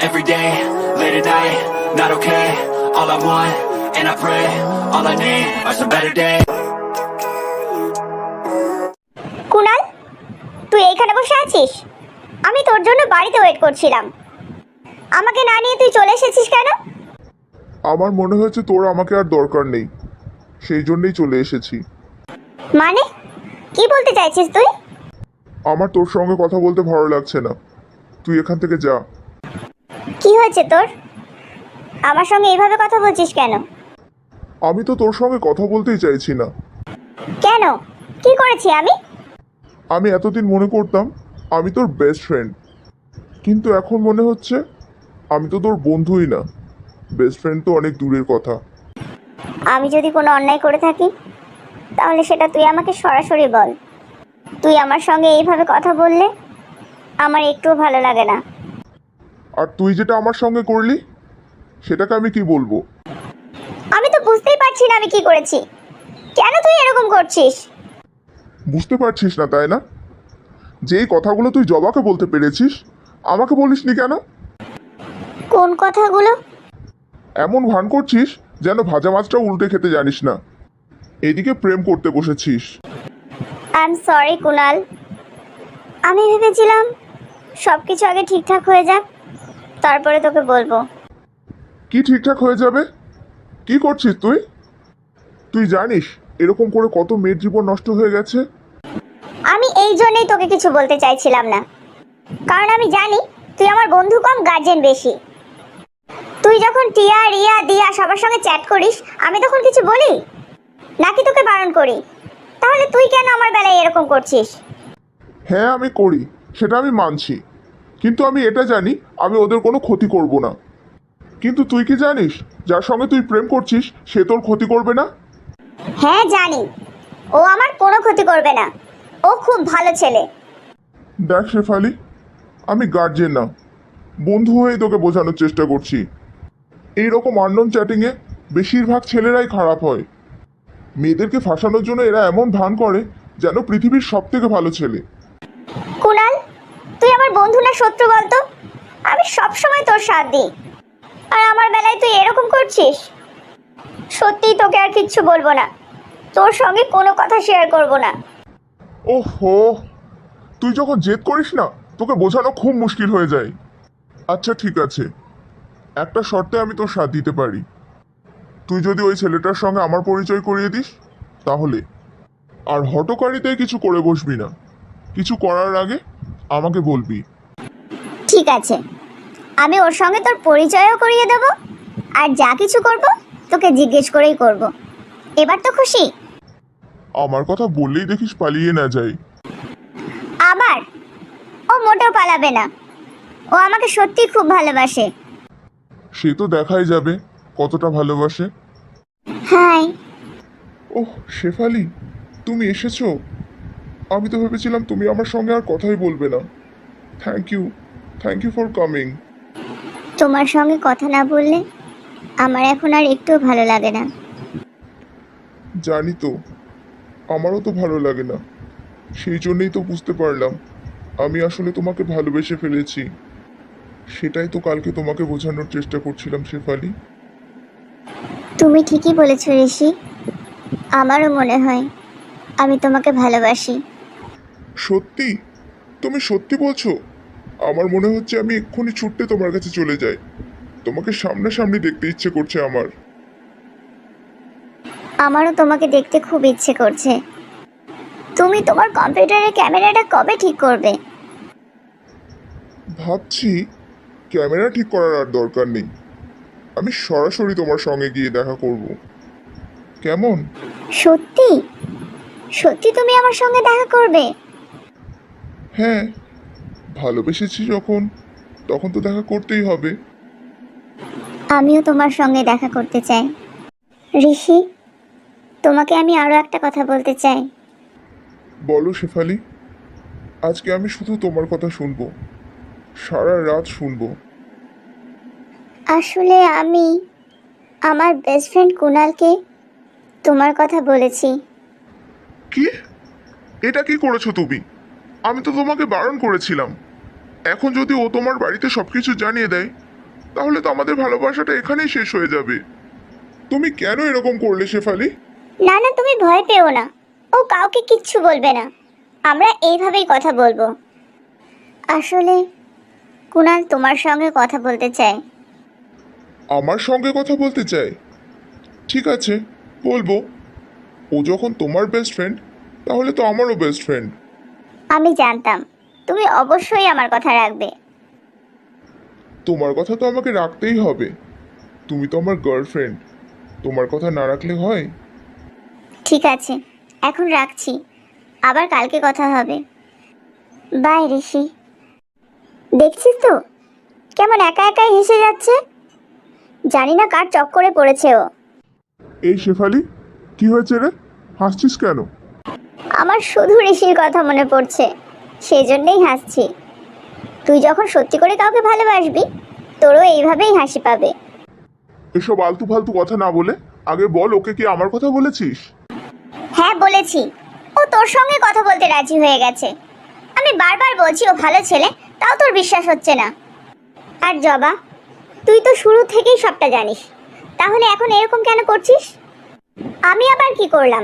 Every day, late at night, not okay. All I want, and I pray, all I need are some better days. Kunal, তুই এইখানে বসে আছিস? আমি তোর জন্য বাড়িতে ওয়েট করছিলাম। আমাকে না নিয়ে তুই চলে এসেছিস কেন? আমার মনে হয়েছে তোর আমাকে আর দরকার নেই, সেই জন্যই চলে এসেছি। মানে কি বলতে চাইছিস তুই? আমার তোর সঙ্গে কথা বলতে ভালো লাগছে না, তুই এখান থেকে যা। কি হয়েছে তোর? আমার সঙ্গে এইভাবে কথা বলছিস কেন? আমি তো তোর সঙ্গে কথা বলতেই চাইছি না। কেন? কি করেছি আমি? আমি এতদিন মনে করতাম আমি তোর বেস্ট ফ্রেন্ড, কিন্তু এখন মনে হচ্ছে আমি তো তোর বন্ধুই না, বেস্ট ফ্রেন্ড তো অনেক দূরের কথা। আমি যদি কোনো অন্যায় করে থাকি তাহলে সেটা তুই আমাকে সরাসরি বল। তুই আমার সঙ্গে এইভাবে কথা বললে আমার একটুও ভালো লাগে না। আর তুই যেটা আমার সঙ্গে করলি সেটাকে আমি কি বলবো? আমি তো বুঝতেই পারছি না আমি কি করেছি। কেন তুই এরকম করছিস? বুঝতে পারছিস না তাই না? যেই কথাগুলো তুই জবাকে বলতে পেরেছিস আমাকে বলিসনি কেন? কোন কথাগুলো? এমন ভান করছিস যেন ভাজা মাছটা উল্টে খেতে জানিস না, এদিকে প্রেম করতে বসেছিস। আই এম সরি কুনাল, আমি ভেবেছিলাম সব কিছু আগে ঠিকঠাক হয়ে যাক, তারপরে তোকে বলবো। কি ঠিকঠাক হয়ে যাবে? কি করছিস তুই? তুই জানিস এরকম করে কত মেয়ের জীবন নষ্ট হয়ে গেছে? আমি এই জন্যই তোকে কিছু বলতে চাইছিলাম না, কারণ আমি জানি তুই আমার বন্ধু কম গার্জেন বেশি। তুই যখন টিয়া রিয়া দিয়া সবার সঙ্গে চ্যাট করিস আমি তখন কিছু বলি নাকি তোকে বারণ করি? তাহলে তুই কেন আমার বেলায় এরকম করছিস? হ্যাঁ আমি করি, সেটা আমি মানছি, কিন্তু আমি এটা জানি আমি ওদের কোনো ক্ষতি করব না। কিন্তু তুই কি জানিস যার সঙ্গে তুই প্রেম করছিস সে তোর ক্ষতি করবে না? হ্যাঁ জানি, ও আমার কোনো ক্ষতি করবে না, ও খুব ভালো ছেলে। দেখ শেফালি, আমি গার্জেন না, বন্ধু হয়েই তোকে বোঝানোর চেষ্টা করছি। এইরকম আননোন চ্যাটিংয়ে বেশিরভাগ ছেলেরাই খারাপ হয়। মেয়েদেরকে ফাঁসানোর জন্য এরা এমন ভান করে যেন পৃথিবীর সব থেকে ভালো ছেলে। কুনাল, তুই আমার বন্ধু না শত্রু বলতো? আমি সব সময় তোর সাথ দিই, আর আমার বেলায় তুই এরকম করছিস। সত্যিই তোকে আর কিচ্ছু বলবো না, তোর সঙ্গে কোনো কথা শেয়ার করব না। ওহো, তুই যখন জেদ করিস না তোকে বোঝানো খুব মুশকিল হয়ে যায়। আচ্ছা ঠিক আছে, একটা শর্তে আমি তোর সাথ দিতে পারি। তুই যদি ওই ছেলেটার সঙ্গে আমার পরিচয় করিয়ে দিস তাহলে। আর হটকারিতে কিছু করে বসবি না, কিছু করার আগে আমাকে বলবি। ঠিক আছে, আমি ওর সঙ্গে তোর পরিচয়ও করিয়ে দেব, আর যা কিছু করব তোকে জিজ্ঞেস করেই করব। এবার তো খুশি? আমার কথা বললেই দেখিস পালিয়ে না যায়। আবার ও মোটেও পালাবে না, ও আমাকে সত্যি খুব ভালোবাসে। সে তো দেখাই যাবে কতটা ভালোবাসে। হাই। ওহ শেফালি, তুমি এসেছো। আমি তো ভেবেছিলাম তুমি আমার সঙ্গে আর কথাই বলবে না। Thank you for coming. তোমার সঙ্গে কথা না বললে আমার এখন আর একটুও ভালো লাগে না। জানি তো, আমারও তো ভালো লাগে না, সেই জন্যই তো বুঝতে পারলাম আমি আসলে তোমাকে ভালোবেসে ফেলেছি। সেটাই তো কালকে তোমাকে বোঝানোর চেষ্টা করছিলাম শেফালি। তুমি ঠিকই বলেছ ঋষি, আমারও মনে হয় আমি তোমাকে ভালোবাসি। সত্যি? তুমি সত্যি বলছো? আমার মনে হচ্ছে আমি এক্ষুনি ছুটতে তোমার কাছে চলে যাই, তোমাকে সামনাসামনি দেখতে ইচ্ছে করছে আমার। আমারও তোমাকে দেখতে খুব ইচ্ছে করছে। তুমি তোমার কম্পিউটারের ক্যামেরাটা কবে ঠিক করবে? ভাবছি ক্যামেরা ঠিক করার আর দরকার নেই, আমি সরাসরি তোমার সঙ্গে গিয়ে দেখা করব, কেমন? সত্যি? সত্যি তুমি আমার সঙ্গে দেখা করবে? হ্যাঁ, ভালোবেসেছি যখন তখন তো দেখা করতেই হবে। আমিও তোমার সঙ্গে দেখা করতে চাই। ঋষি, তোমাকে আমি আরও একটা কথা বলতে চাই। বলো শেফালি, আজকে আমি শুধু তোমার কথা শুনবো, সারা রাত শুনবো। আসলে আমি আমার বেস্ট ফ্রেন্ড কুনালকে তোমার কথা বলেছি। কি? এটা কি করেছো তুমি? আমি তো তোমাকে বারণ করেছিলাম। এখন যদি ও তোমার বাড়িতে সবকিছু জানিয়ে দেয় তাহলে তো আমাদের ভালোবাসাটা এখানেই শেষ হয়ে যাবে। তুমি কেন এরকম করলে শেফালি? না না, তুমি ভয় পেও না, ও কাউকে কিচ্ছু বলবে না। আমরা এইভাবেই কথা বলবো। আসলে কুনাল তোমার সঙ্গে কথা বলতে চায়। আমার সঙ্গে কথা বলতে চাই? ঠিক আছে, বলবো। ও যখন তোমার বেস্ট ফ্রেন্ড, তাহলে তো আমারও বেস্ট ফ্রেন্ড। আমি জানতাম তুমি অবশ্যই আমার কথা রাখবে। তোমার কথা তো আমাকে রাখতেই হবে, তুমি তো আমার গার্লফ্রেন্ড। তোমার কথা না রাখলে হয়? ঠিক আছে, এখন রাখছি, আবার কালকে কথা হবে। বাই ঋষি। দেখছিস তো কেমন একা একাই হেসে যাচ্ছে? জানি না কার চক্করে পড়েছে ও। এই শেফালি, কি হয়েছে রে? হাসছিস কেন? আমার শুধু ঋষির কথা মনে পড়ছে, সেই জন্যেই হাসছি। তুই যখন সত্যি করে কাউকে ভালোবাসবি, তোরও এইভাবেই হাসি পাবে। এসব আলতু ফালতু কথা না বলে আগে বল, ওকে কি আমার কথা বলেছিস? হ্যাঁ বলেছি, ও তোর সঙ্গে কথা বলতে রাজি হয়ে গেছে। আমি বারবার বলছি ও ভালো ছেলে, তাও তোর বিশ্বাস হচ্ছে না। আর জবা, তুই তো শুরু থেকেই সবটা জানিস, তাহলে এখন এরকম কেন করছিস? আমি আবার কি করলাম?